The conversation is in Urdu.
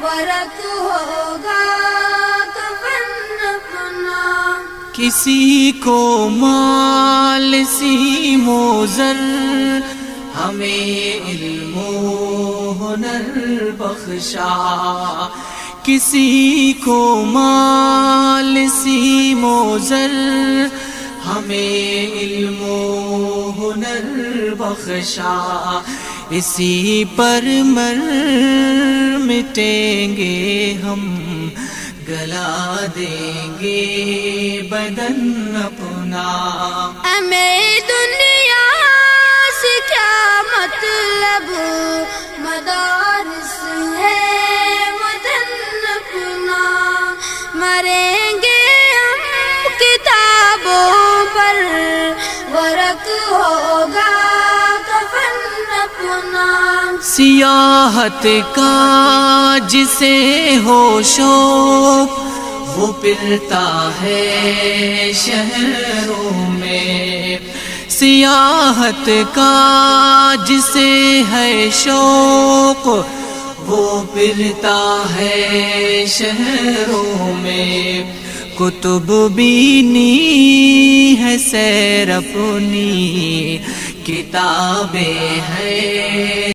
ورق ہوگا کفن اپنا. کسی کو مال سیم و زر ہمیں علم و ہنر بخشا. کسی کو مال سیم و زر ہمیں علم و ہنر بخشا. اسی پر مر مٹیں گے ہم گلا دیں گے بدن اپنا. ہمیں دنیا سے کیا مطلب مدارس ہے وطن اپنا. مریں گے ہم کتابوں پر ورق ہوگا کفن اپنا. سیاحت کا جسے ہو شوق وہ پھرتا ہے شہروں میں. سیاحت کا جسے ہے شوق وہ پھرتا ہے شہروں میں. کتب بینی ہے سیر اپنی کتابیں ہیں